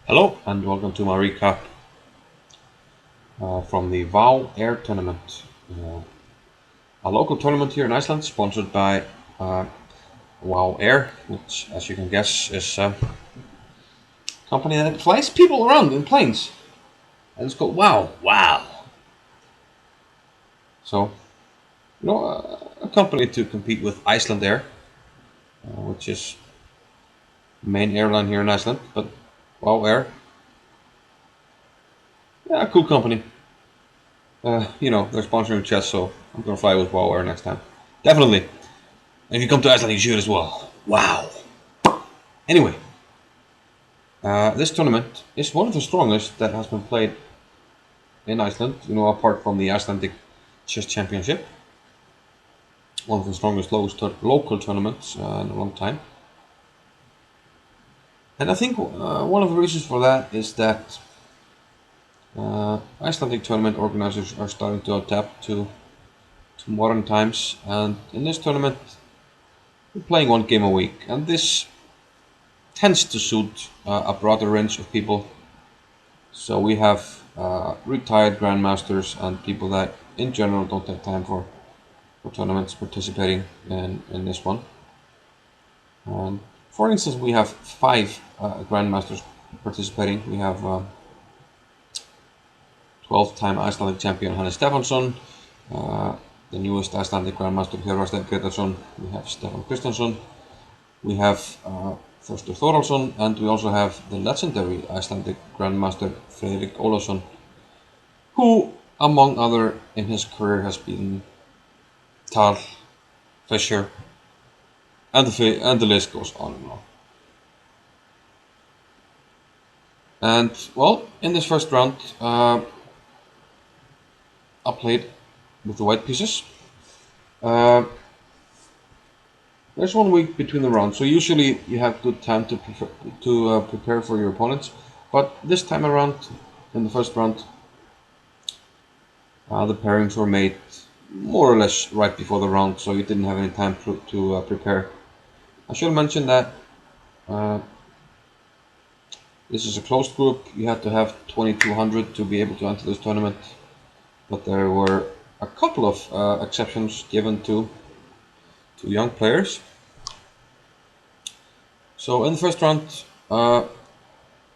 Hello and welcome to my recap from the WoW Air Tournament, a local tournament here in Iceland sponsored by uh, WoW Air, which as you can guess is a company that flies people around in planes, and it's called WoW. So, a company to compete with Iceland Air, which is the main airline here in Iceland, but WoW Air, yeah, a cool company. They're sponsoring chess, so I'm gonna fly with WoW Air next time. Definitely. If you come to Iceland, you should as well. Wow. Anyway, this tournament is one of the strongest that has been played in Iceland. Apart from the Icelandic Chess Championship, one of the strongest local tournaments in a long time. And I think one of the reasons for that is that Icelandic tournament organizers are starting to adapt to modern times, and in this tournament, we're playing one game a week, and this tends to suit a broader range of people. So we have retired Grandmasters and people that in general don't have time for tournaments participating in this one. And for instance, we have 5 Grandmasters participating. We have 12-time Icelandic champion Hannes Stefansson, the newest Icelandic Grandmaster Hjörvar Grétarsson, we have Stefán Kristjánsson, we have Þórstur Þórhallsson, and we also have the legendary Icelandic Grandmaster Friðrik Ólafsson, who, among other in his career, has been Tal, Fischer, and the list goes on and on. And, well, in this first round, I played with the white pieces. There's 1 week between the rounds, so usually you have good time to prepare for your opponents. But this time around, in the first round, the pairings were made more or less right before the round, so you didn't have any time to prepare. I should mention that this is a closed group. You have to have 2200 to be able to enter this tournament, but there were a couple of exceptions given to young players. So in the first round, I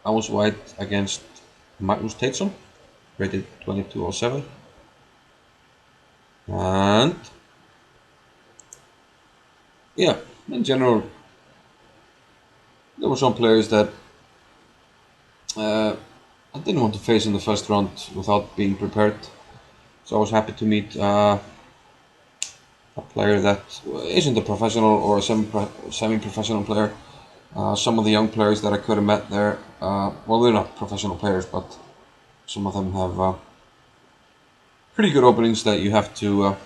was white against Magnus Teitsson, rated 2207. And yeah, in general, there were some players that I didn't want to face in the first round without being prepared. So I was happy to meet a player that isn't a professional or a semi-professional player. Some of the young players that I could have met there, well, they're not professional players, but some of them have pretty good openings that you have to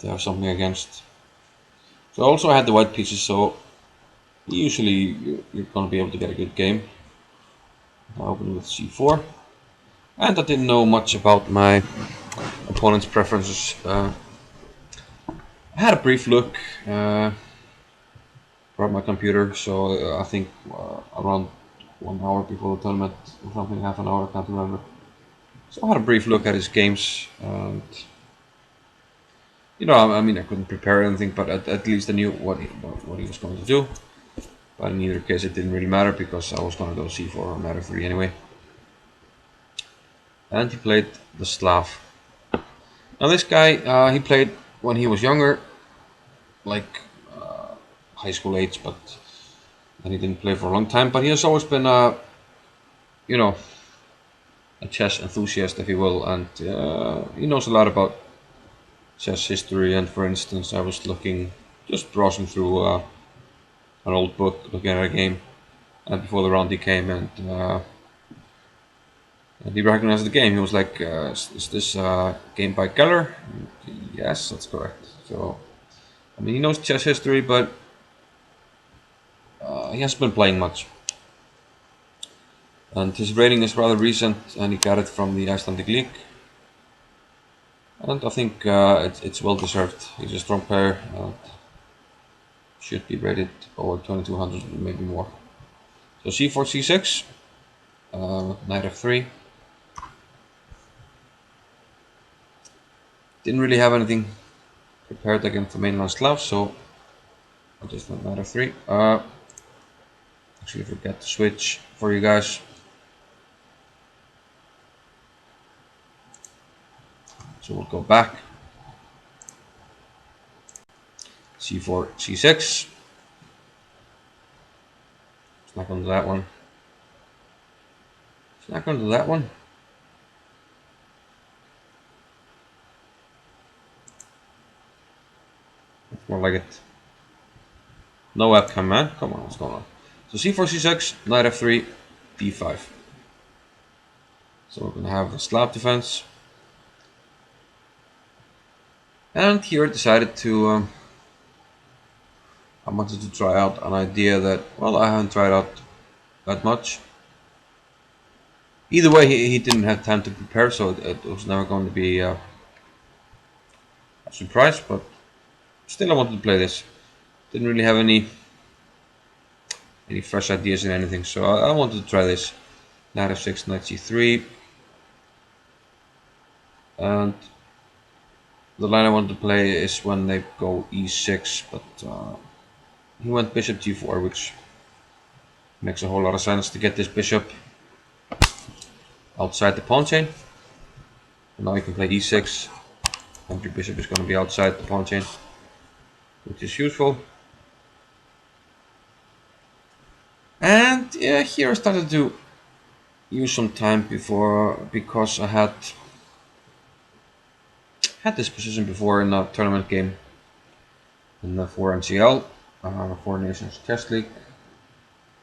have something against. So I also had the white pieces, so usually you're going to be able to get a good game. I opened with c4, and I didn't know much about my opponent's preferences. I had a brief look from my computer, so I think around 1 hour before the tournament, or something, half an hour, I can't remember. So I had a brief look at his games, and I couldn't prepare anything, but at least I knew what he was going to do. But in either case, it didn't really matter because I was going to go c4 or knight f3 anyway. And he played the Slav. Now this guy, he played when he was younger, like high school age, but then he didn't play for a long time. But he has always been a chess enthusiast, if you will, and he knows a lot about chess history. And for instance, I was just browsing through an old book, looking at a game, and before the round he came and he recognized the game. He was like, "Is this game by Geller?" Yes, that's correct. So, he knows chess history, but he hasn't been playing much. And his rating is rather recent, and he got it from the Icelandic League. And I think it's well deserved. He's a strong player and should be rated over 2200, maybe more. So c4, c6, knight f3. Didn't really have anything prepared against the mainland Slav, so I just went knight f3. Actually forget to switch for you guys. So we'll go back. c4, c6. It's not going to that one. It's not going to that one. It's more like it. No webcam, man. Come on, what's going on? So c4, c6, knight f3, d5. So we're going to have a Slav defense. And here I decided to, I wanted to try out an idea that, well, I haven't tried out that much. Either way, he didn't have time to prepare, so it was never going to be a surprise, but still I wanted to play this. Didn't really have any fresh ideas in anything, so I wanted to try this. Knight f6, knight c3. And the line I wanted to play is when they go e6, but he went bishop g4, which makes a whole lot of sense to get this bishop outside the pawn chain. And now you can play e6, and your bishop is going to be outside the pawn chain, which is useful. And yeah, here I started to use some time because I had this position before in a tournament game in the 4NCL, Four Nations Chess League.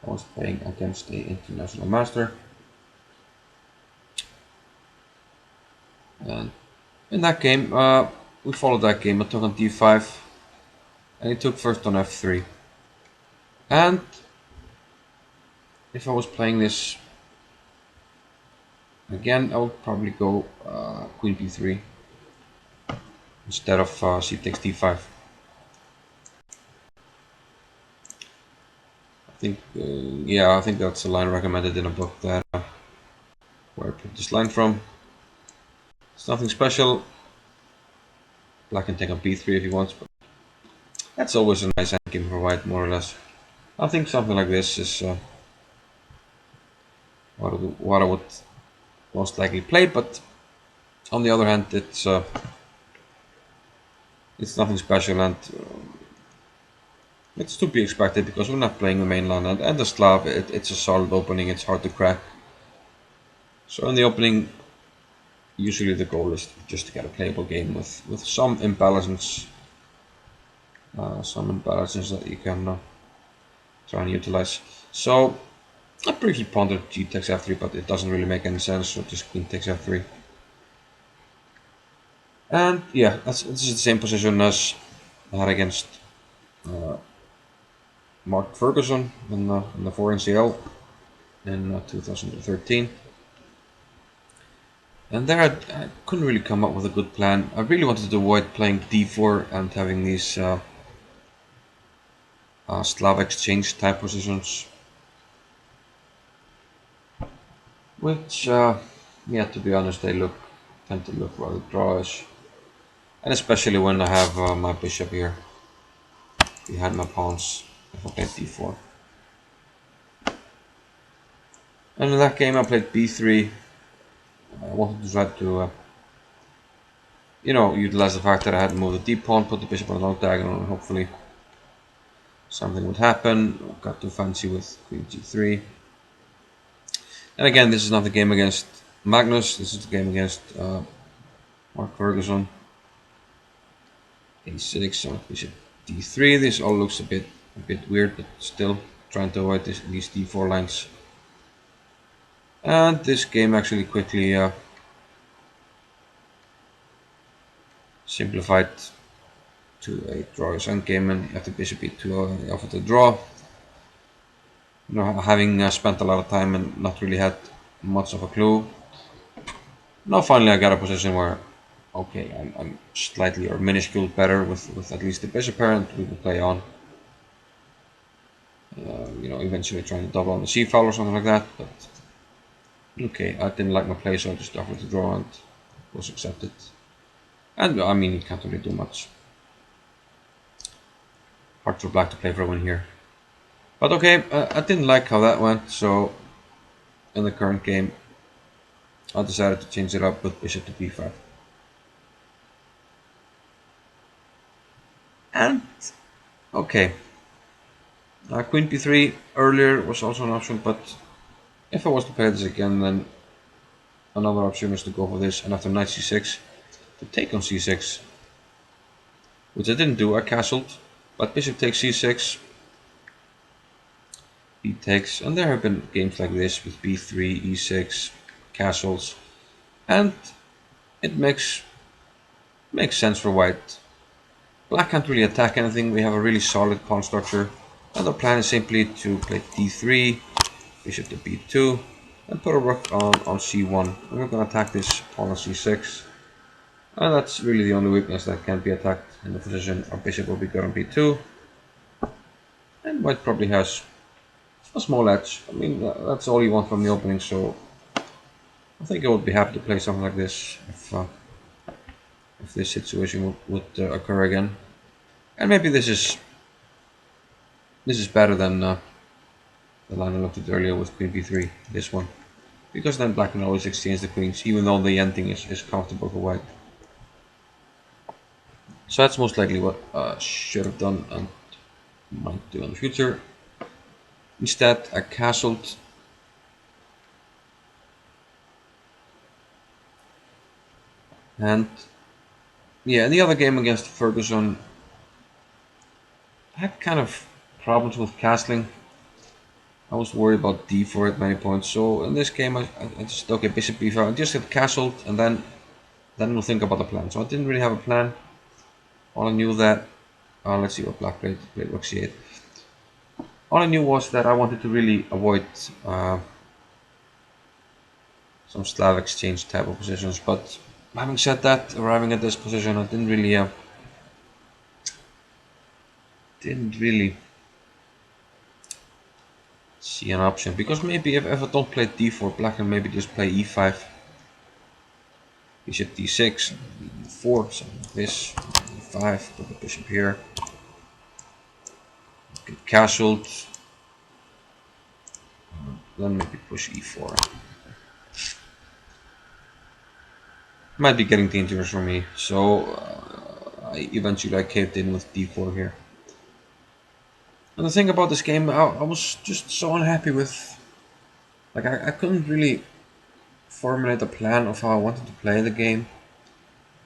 I was playing against the international master, and in that game we followed that game. I took on d5, and he took first on f3. And if I was playing this again, I would probably go queen b3 instead of c takes d5. I think, yeah, I think that's a line recommended in a book that where I put this line from. It's nothing special. Black can take on b3 if he wants, but that's always a nice endgame for white, more or less. I think something like this is what I would most likely play, but on the other hand, it's nothing special, and it's to be expected because we're not playing the mainland, and the Slav, it's a solid opening, it's hard to crack. So in the opening, usually the goal is just to get a playable game with some imbalances, that you can try and utilize. So I briefly pondered g takes f3, but it doesn't really make any sense, so just queen takes f3. And yeah, this is the same position as I had against Mark Ferguson in the 4NCL in 2013. And there I couldn't really come up with a good plan. I really wanted to avoid playing d4 and having these Slav exchange type positions, which, yeah, to be honest, they tend to look rather drawish, and especially when I have my bishop here behind my pawns if I play d4. And in that game I played b3. I wanted to try to utilize the fact that I had moved the d pawn, put the bishop on the long diagonal, and hopefully something would happen. Got too fancy with queen g3. And again, this is not the game against Magnus, this is the game against Mark Ferguson. a6, bishop d3. This all looks a bit weird, but still trying to avoid these d4 lines. And this game actually quickly simplified to a drawish endgame, and after bishop e2 offered a draw. Having spent a lot of time and not really had much of a clue. Now finally I got a position where, okay, I'm slightly or minuscule better with at least the bishop pair, and we will play on. You know, eventually trying to double on the c-file or something like that, but okay, I didn't like my play, so I just offered to draw and was accepted. And I mean, you can't really do much. Hard for black to play for a win here. But okay, I didn't like how that went, so in the current game, I decided to change it up with bishop to b5. And, okay, queen b3 earlier was also an option, but if I was to play this again, then another option was to go for this, and after knight c6, to take on c6, which I didn't do, I castled, but bishop takes c6, b takes, and there have been games like this with b3, e6, castles, and it makes sense for white. Black can't really attack anything, we have a really solid pawn structure, and the plan is simply to play d3, bishop to b2, and put a rook on c1. And we're going to attack this pawn on c6, and that's really the only weakness that can be attacked in the position. Our bishop will be good on b2, and white probably has a small edge. I mean, that's all you want from the opening, so I think I would be happy to play something like this if this situation would occur again. And maybe this is better than the line I looked at earlier with queen b3, this one. Because then black can always exchange the queens, even though the ending is comfortable for white. So that's most likely what I should have done and might do in the future. Instead, I castled. And yeah, in the other game against Ferguson, I had kind of problems with castling. I was worried about d4 at many points, so in this game I just, okay, bishop b5, I just get castled, and then we'll think about the plan. So I didn't really have a plan. All I knew that, let's see what black played rook c8. All I knew was that I wanted to really avoid some Slav exchange type of positions, but having said that, arriving at this position, I didn't really see an option, because maybe if I don't play d4, black can maybe just play e5, bishop d6, e4, something like this, e5, put the bishop here, get castled, then maybe push e4. Might be getting dangerous for me, so I caved in with d4 here. And the thing about this game, I was just so unhappy with, like, I couldn't really formulate a plan of how I wanted to play the game.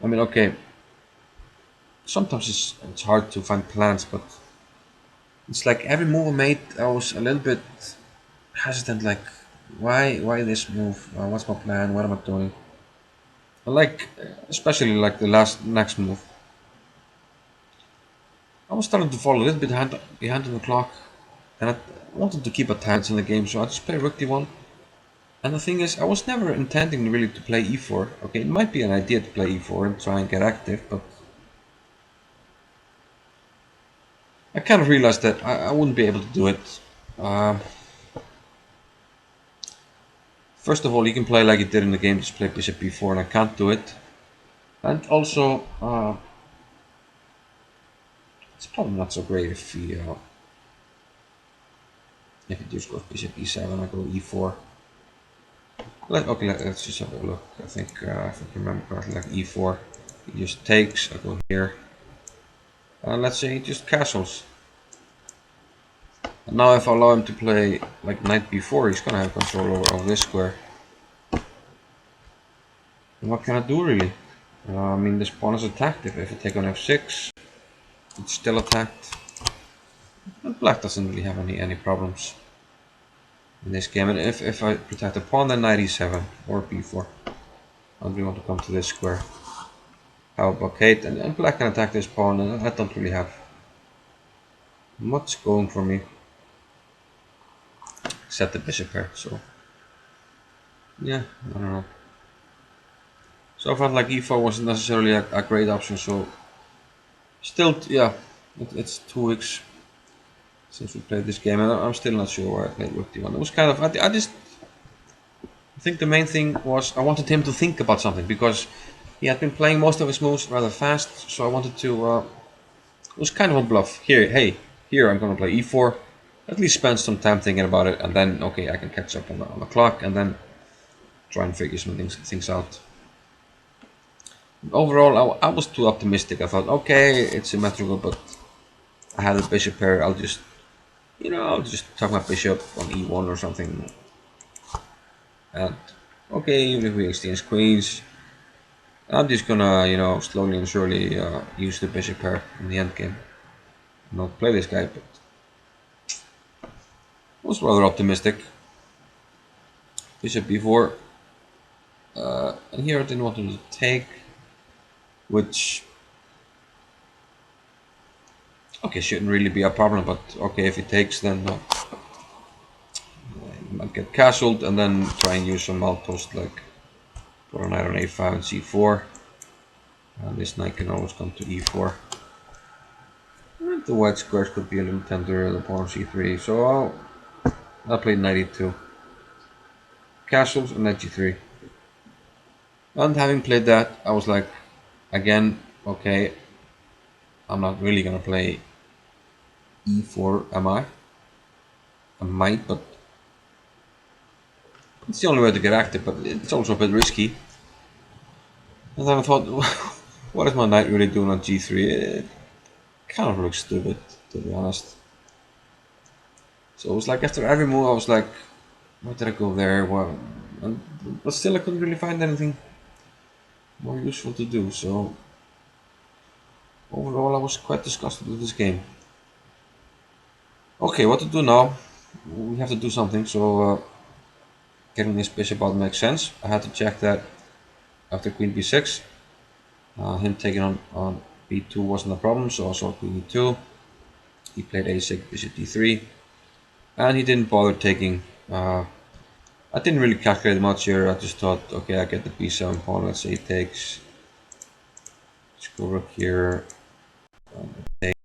I mean, okay, sometimes it's hard to find plans, but it's like every move I made, I was a little bit hesitant, like, why this move? What's my plan? What am I doing? I like, especially like the next move. I was starting to fall a little bit behind on the clock, and I wanted to keep a tight in the game, so I just played rook d1. And the thing is, I was never intending really to play e4. Okay, it might be an idea to play e4 and try and get active, but I kind of realized that I wouldn't be able to do it. First of all, you can play like it did in the game, just play bishop b4, and I can't do it. And also, it's probably not so great if he just goes bishop e7, I go e4. Let's just have a look. I think if I can remember correctly, like e4, he just takes. I go here, and let's say he just castles. And now if I allow him to play like knight b4, he's gonna have control over this square. And what can I do really? I mean, this pawn is attacked. If I take on f6, it's still attacked. And black doesn't really have any problems in this game. And if I protect the pawn, then knight e7 or b4. And we want to come to this square. How about Kate? And black can attack this pawn, and I don't really have much going for me. Except the bishop here, so yeah, I don't know. So I felt like e4 wasn't necessarily a great option, so still, yeah, it's 2 weeks. since we played this game, and I'm still not sure why I played rook d1. It was kind of, I just think the main thing was I wanted him to think about something, because he had been playing most of his moves rather fast, so I wanted to, it was kind of a bluff. Here I'm going to play e4, at least spend some time thinking about it, and then, okay, I can catch up on the clock, and then try and figure some things out. Overall, I was too optimistic. I thought, okay, it's symmetrical, but I had a bishop pair. I'll just tuck my bishop on e1 or something. And okay, even if we exchange queens, I'm just gonna, slowly and surely use the bishop pair in the endgame. Not play this guy, but I was rather optimistic. Bishop b4, and here I didn't want him to take, which okay, shouldn't really be a problem, but okay, if he takes, then he might get castled, and then try and use some outpost, like put a knight on a5 and c4, and this knight can always come to e4. And the white squares could be a little tender, the pawn c3, so I'll play knight e2, castles, and knight g3. And having played that, I was like, again, okay, I'm not really gonna play e4, am I? I might, but it's the only way to get active, but it's also a bit risky. And then I thought, what is my knight really doing on g3? It kind of looks stupid, to be honest. So it was like after every move I was like, why did I go there? But still I couldn't really find anything more useful to do, so overall I was quite disgusted with this game. Okay, what to do now? We have to do something, so getting this bishop out makes sense. I had to check that after queen b6. Him taking on b2 wasn't a problem, so I saw queen e2. He played a6, bishop d3, and he didn't bother taking. I didn't really calculate much here. I just thought, okay, I get the b7 pawn. Let's say he takes. Let's go rook here. Take.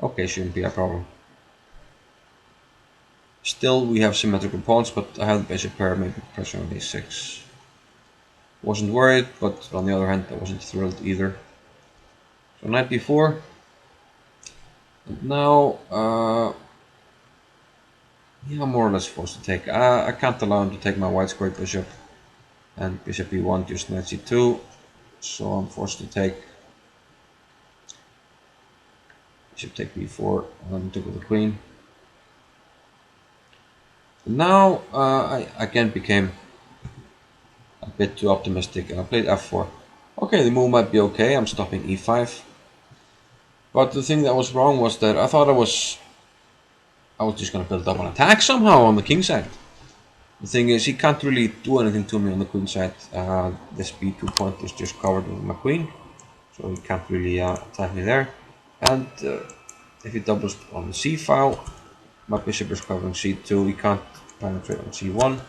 Okay, shouldn't be a problem. Still, we have symmetrical pawns, but I have the bishop pair, maybe pressure on a6. Wasn't worried, but on the other hand, I wasn't thrilled either. So knight b4. And now, yeah, I'm more or less forced to take. I can't allow him to take my white squared bishop, and bishop e1 just knight c2. So I'm forced to take. Bishop take b4 and took with the queen. And now I again became a bit too optimistic, and I played f4. Okay, the move might be okay. I'm stopping e5. But the thing that was wrong was that I thought I was just going to build up an attack somehow on the king side. The thing is, he can't really do anything to me on the queen side. This b2 point is just covered with my queen, so he can't really attack me there. And if he doubles on the c file, my bishop is covering c2, he can't penetrate on c1.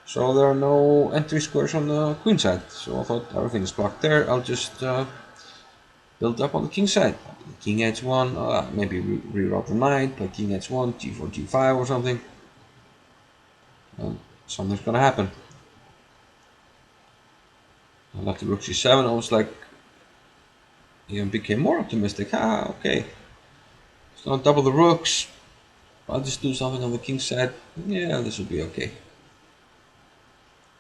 So there are no entry squares on the queen side. So I thought everything is blocked there. I'll just build up on the king side. King h1, maybe reroute the knight, play king h1, g4, g5 or something. And something's gonna happen. I left the rook c7, I was like, even became more optimistic. Okay. It's gonna double the rooks. I'll just do something on the king side. Yeah, this will be okay.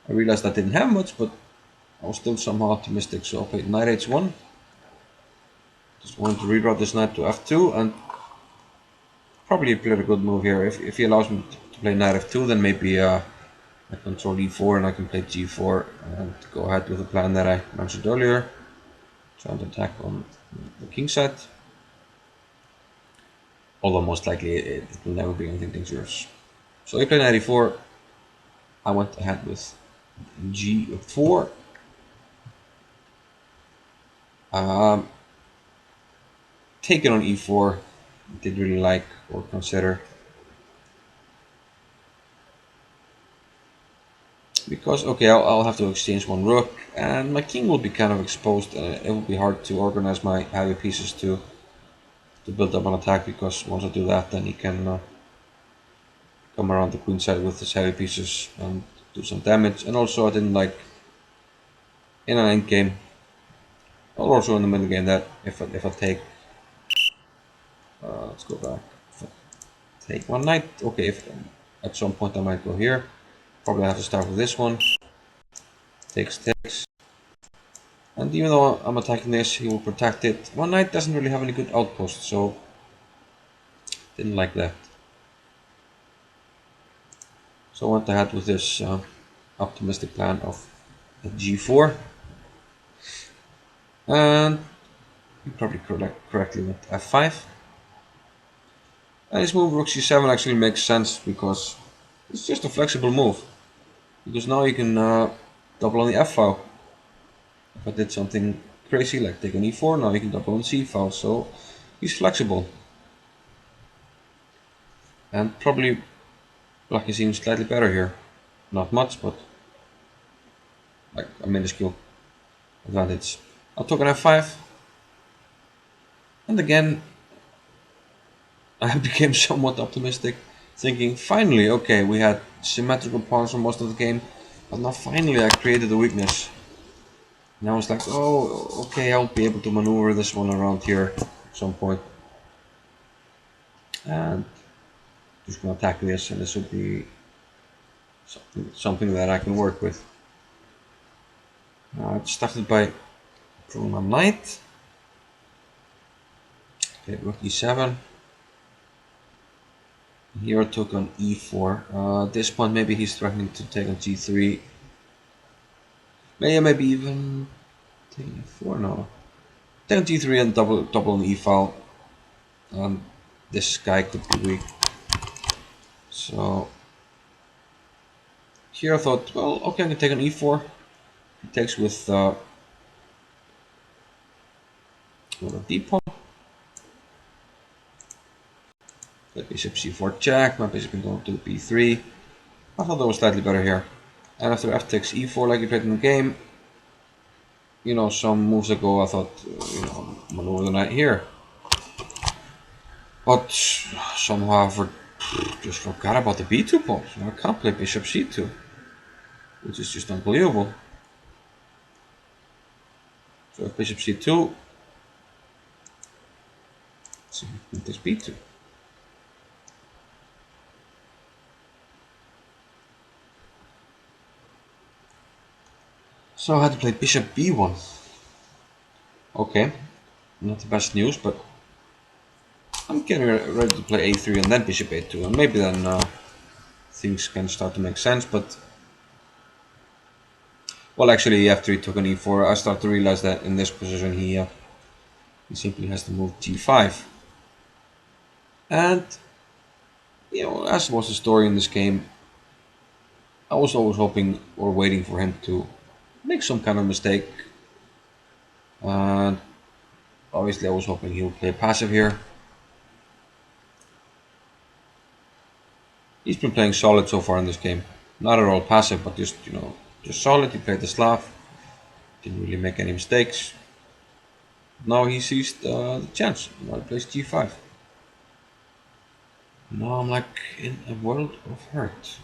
I realized I didn't have much, but I was still somehow optimistic, so I played knight h1. Just wanted to reroute this knight to f2, and probably played a good move here. If he allows me to play knight f2, then maybe I control e4 and I can play g4 and go ahead with the plan that I mentioned earlier. Trying to attack on the king side. Although most likely it will never be anything dangerous. So he played knight e4. I went ahead with g4. Taken on e4, didn't really like or consider. Because, okay, I'll have to exchange one rook, and my king will be kind of exposed, and it will be hard to organize my heavy pieces to to build up an attack, because once I do that, then he can come around the queen side with his heavy pieces and do some damage. And also I didn't like in an end game, or also in the middle game, that if I take let's go back. If I take one knight, okay, if at some point I might go here, probably have to start with this one. Takes, and even though I'm attacking this, he will protect it. One knight doesn't really have any good outposts, so didn't like that. So I went ahead with this optimistic plan of g4, and you probably correctly went f5. And this move rook c7 actually makes sense, because it's just a flexible move. Because now you can double on the f file. If I did something crazy like take on e4, now you can double on c file. So he's flexible. And probably black is even slightly better here. Not much, but like a minuscule advantage. I took an f5. And again, I became somewhat optimistic, thinking finally, okay, we had symmetrical pawns for most of the game, but now finally I created a weakness. And I was like, oh, okay, I'll be able to maneuver this one around here at some point. And just gonna attack this, and this will be something that I can work with. I started by drawing my knight. Okay, rook e7. Here I took on e4. At this point, maybe he's threatening to take on g3. Maybe even take e4 now. Take on g3 and double on e file. And this guy could be weak. So here I thought, well, okay, I can take on e4. He takes with a d pawn. The bishop c4 check. My bishop can go to b3. I thought that was slightly better here. And after f takes e4, like you played in the game, you know, some moves ago I thought, maneuver the knight here. But somehow just forgot about the b2 pawn. I can't play bishop c2, which is just unbelievable. So if bishop c2, let's see if this b2. So I had to play bishop b1. Okay, not the best news, but I'm getting ready to play a3 and then bishop a2, and maybe then things can start to make sense. But well, actually f3 took an e4. I start to realize that in this position he simply has to move g5. And as was the story in this game, I was always hoping or waiting for him to make some kind of mistake. And obviously I was hoping he would play passive here. He's been playing solid so far in this game. Not at all passive, but just solid. He played the Slav. Didn't really make any mistakes. Now he sees the chance. Now he plays g5. Now I'm like in a world of hurt.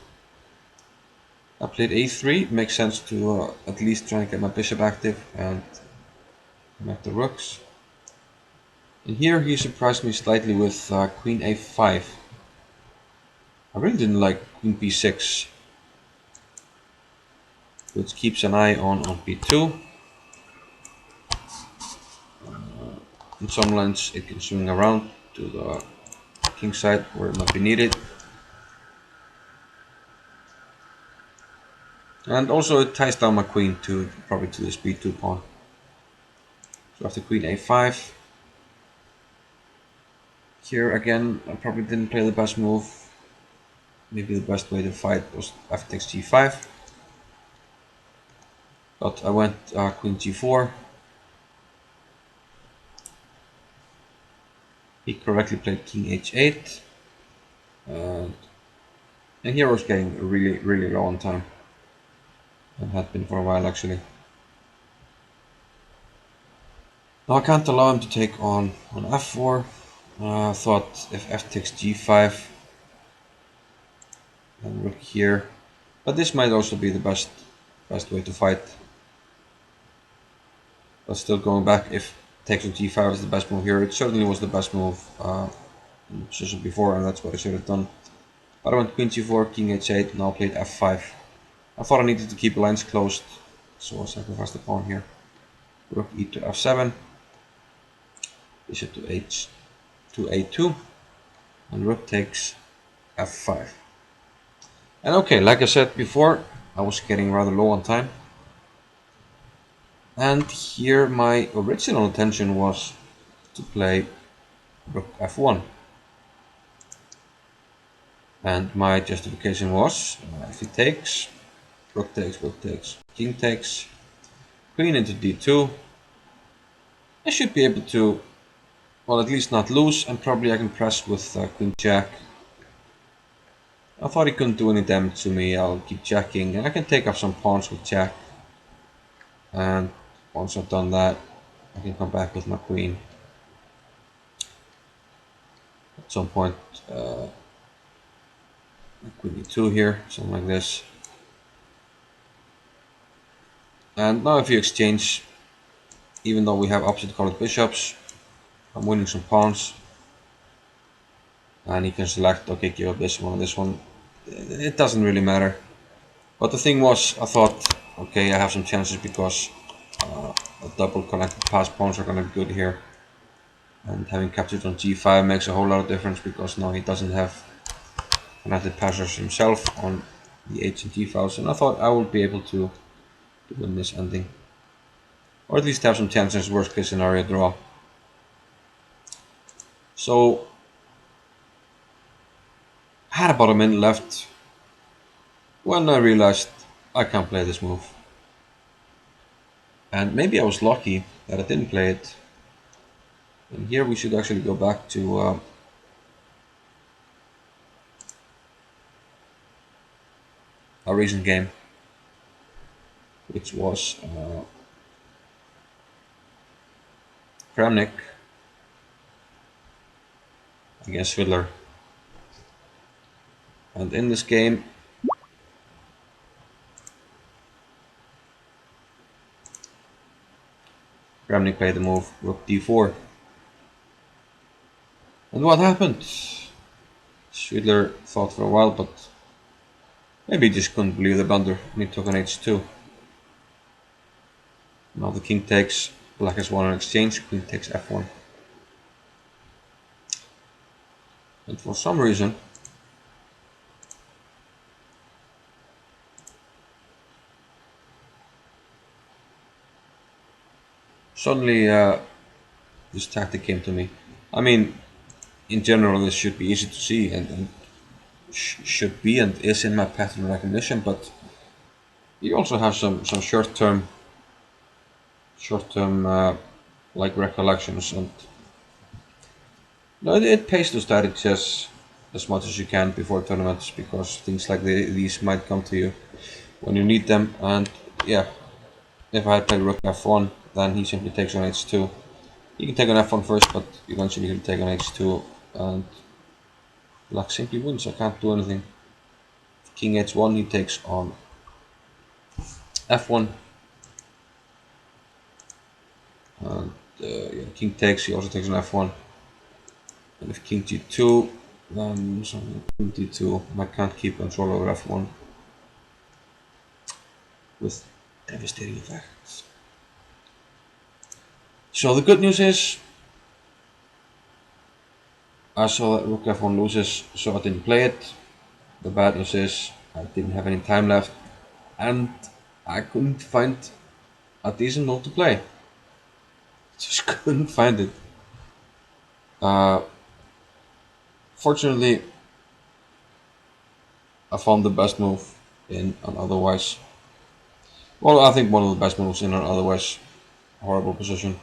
I played a3. It makes sense to at least try and get my bishop active and connect the rooks. And here he surprised me slightly with queen a5. I really didn't like queen b6, which keeps an eye on b2. In some lines it can swing around to the king side where it might be needed. And also it ties down my queen probably to this b2 pawn. So after queen a5, here again I probably didn't play the best move. Maybe the best way to fight was f takes g5. But I went queen g4. He correctly played king h8. And here I was getting really, really low on time. And had been for a while actually. Now I can't allow him to take on f4. I thought if f takes g5, then rook here. But this might also be the best way to fight. But still going back, if takes on g5 is the best move here, it certainly was the best move in the position before, and that's what I should have done. But I went queen g4, king h8, now played f5. I thought I needed to keep lines closed, so I sacrificed the pawn here. Rook e to f7, bishop to h to a2, and rook takes f5. And okay, like I said before, I was getting rather low on time. And here my original intention was to play rook f1. And my justification was, if he takes, rook takes, king takes, queen into d2, I should be able to, well, at least not lose, and probably I can press with queen jack. I thought he couldn't do any damage to me. I'll keep jacking, and I can take off some pawns with jack. And once I've done that, I can come back with my queen. At some point, queen e2 here, something like this. And now if you exchange, even though we have opposite colored bishops, I'm winning some pawns. And he can select, okay, give up this one and this one. It doesn't really matter. But the thing was, I thought, okay, I have some chances because the double connected pass pawns are going to be good here. And having captured on g5 makes a whole lot of difference because now he doesn't have connected passers himself on the h and g files. And I thought I would be able to win this ending. Or at least have some chances, worst case scenario draw. So, I had about a minute left when I realized I can't play this move. And maybe I was lucky that I didn't play it. And here we should actually go back to our recent game, which was Kramnik against Fiddler. And in this game, Kramnik played the move rook d4. And what happened? Fiddler thought for a while, but maybe he just couldn't believe the blunder, and he took on h2. Now the king takes, black has won an exchange, queen takes f1. And for some reason, suddenly this tactic came to me. I mean, in general this should be easy to see and should be and is in my pattern recognition, but you also have some short-term like recollections, and no, it pays to study chess as much as you can before tournaments because things like these might come to you when you need them. And yeah, if I had played rook f1, then he simply takes on h2. He can take on f1 first, but eventually he'll take on h2, and black simply wins. I can't do anything. King h1, he takes on f1, and yeah, king takes, he also takes on f1. And if king g2, then king d2, I can't keep control over f1 with devastating effects. So the good news is, I saw that rook f1 loses, so I didn't play it. The bad news is, I didn't have any time left, and I couldn't find a decent move to play. Just couldn't find it. Fortunately, I found the best move in an otherwise, well, I think one of the best moves in an otherwise horrible position.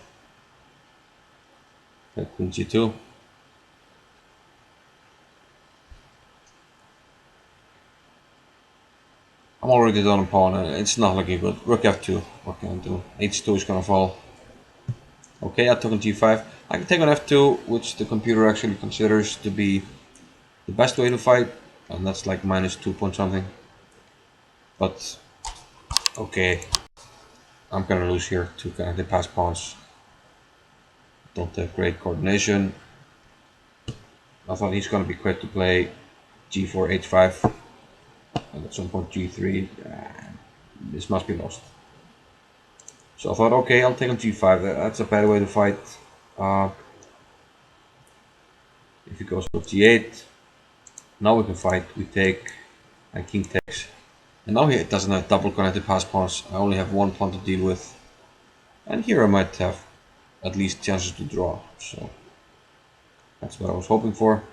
Okay, queen g2. I'm already down a pawn, and it's not looking good. Rook f2. What can I do? h2 is gonna fall. Okay, I took on g5. I can take on f2, which the computer actually considers to be the best way to fight, and that's like minus 2 point something. But okay, I'm gonna lose here to kind of pass pawns. Don't have great coordination. I thought he's gonna be quick to play g4, h5, and at some point g3. This must be lost. So I thought, okay, I'll take on g5. That's a better way to fight. Uh, if he goes for g8, now we can fight. We take, and king takes. And now he doesn't have double connected pass pawns. I only have one pawn to deal with. And here I might have at least chances to draw. So that's what I was hoping for.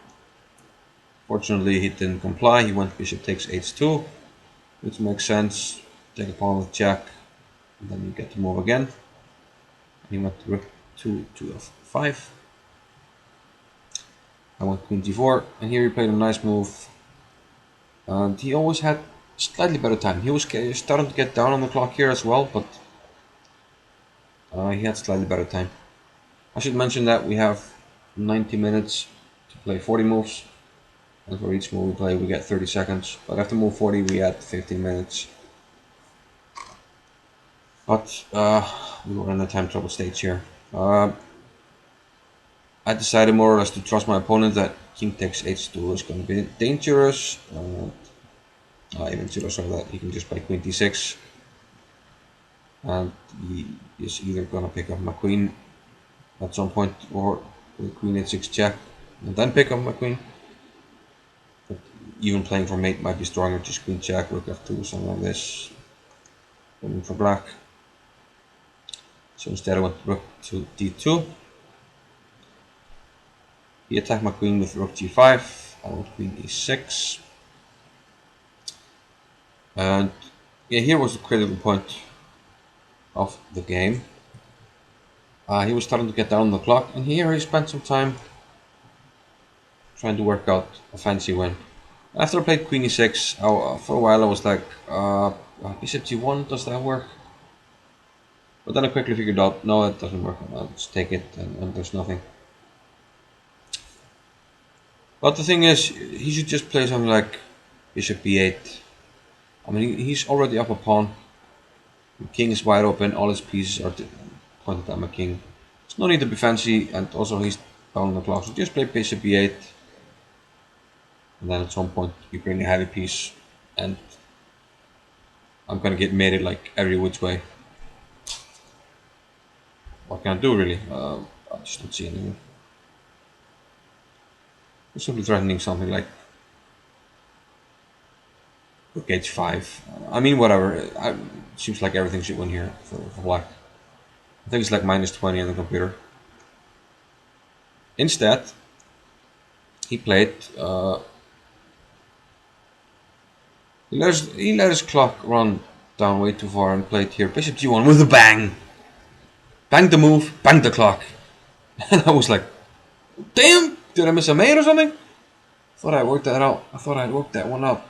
Fortunately, he didn't comply. He went bishop takes h2, which makes sense. Take a pawn with jack, and then you get to move again. And he went rook to f5. I went queen g4, and here he played a nice move. And he always had slightly better time. He was starting to get down on the clock here as well, but he had slightly better time. I should mention that we have 90 minutes to play 40 moves, and for each move we play we get 30 seconds, but after move 40 we add 15 minutes. But we were in a time trouble stage here. I decided more or less to trust my opponent that king takes h2 is going to be dangerous. I eventually saw that he can just play queen d6, and he is either going to pick up my queen at some point or with queen h6 check and then pick up my queen. But even playing for mate might be stronger, just queen check, rook f2, something like this. Going for black. So instead I went rook to d2. He attacked my queen with rook g5. I went queen e6. And yeah, here was the critical point of the game. He was starting to get down on the clock, and here he spent some time trying to work out a fancy win. After I played queen e6, for a while I was like, bishop g1, does that work? But then I quickly figured out, no, it doesn't work. I'll just take it, and there's nothing. But the thing is, he should just play something like bishop b8. I mean, he's already up a pawn. The king is wide open, all his pieces are pointed at my king. There's no need to be fancy, and also he's down on the clock, so just play bishop b8. And then at some point you bring a heavy piece, and I'm gonna get mated like every which way. What can I do really? I just don't see anything. I'm simply threatening something like rook h5. I mean, whatever. It seems like everything should win here for black. I think it's like minus 20 on the computer. Instead, he played. He let his clock run down way too far and played here bishop g1 with a bang. Bang the move, bang the clock. And I was like, damn, did I miss a mate or something? I thought I worked that out. I thought I'd worked that one out.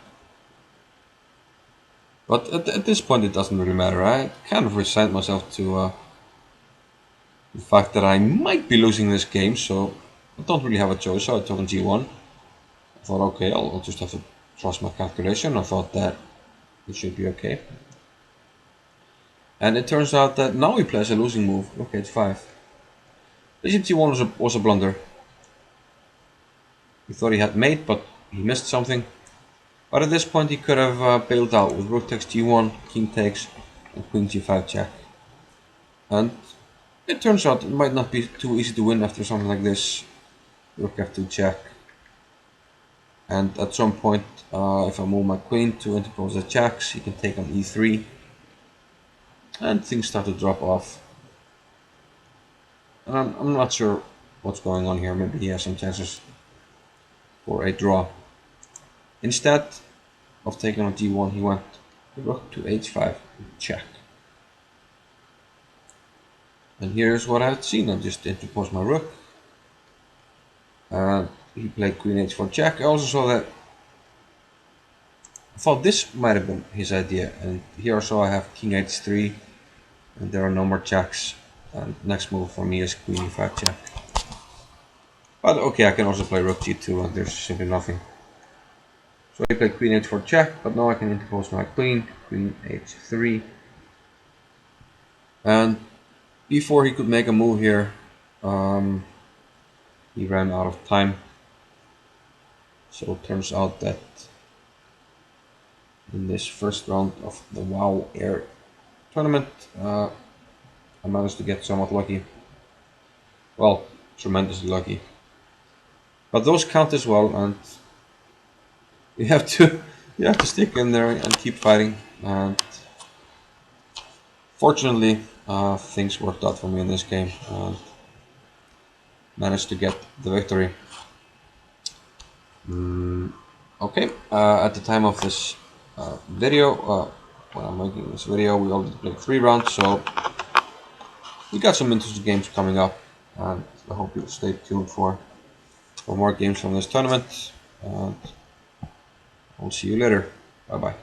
But at this point it doesn't really matter. I kind of resigned myself to the fact that I might be losing this game, so I don't really have a choice. So I took on g1. I thought, okay, I'll just have to trust my calculation. I thought that it should be okay. And it turns out that now he plays a losing move, rook h5. Bishop g1 was a blunder. He thought he had mate, but he missed something. But at this point he could have bailed out with rook takes g1, king takes, and queen g5 check. And it turns out it might not be too easy to win after something like this. Rook f2 check. And at some point, if I move my queen to interpose the checks, he can take on e3. And things start to drop off. And I'm not sure what's going on here. Maybe he has some chances for a draw. Instead of taking on d1, he went rook to h5 check. And here's what I had seen. I just interposed my rook. He played queen h4 check. I also saw that. I thought this might have been his idea. And here also I have king h3, and there are no more checks. And next move for me is queen e5 check. But okay, I can also play rook g2 and there's simply nothing. So I played queen h4 check, but now I can interpose my queen h3. And before he could make a move here, he ran out of time. So it turns out that in this first round of the WoW Air tournament, I managed to get somewhat lucky. Well, tremendously lucky. But those count as well, and you have to stick in there and keep fighting. And fortunately, things worked out for me in this game, and managed to get the victory. Okay, at the time of this video, when I'm making this video, we already played 3 rounds, so we got some interesting games coming up, and I hope you'll stay tuned for more games from this tournament, and I'll see you later. Bye bye.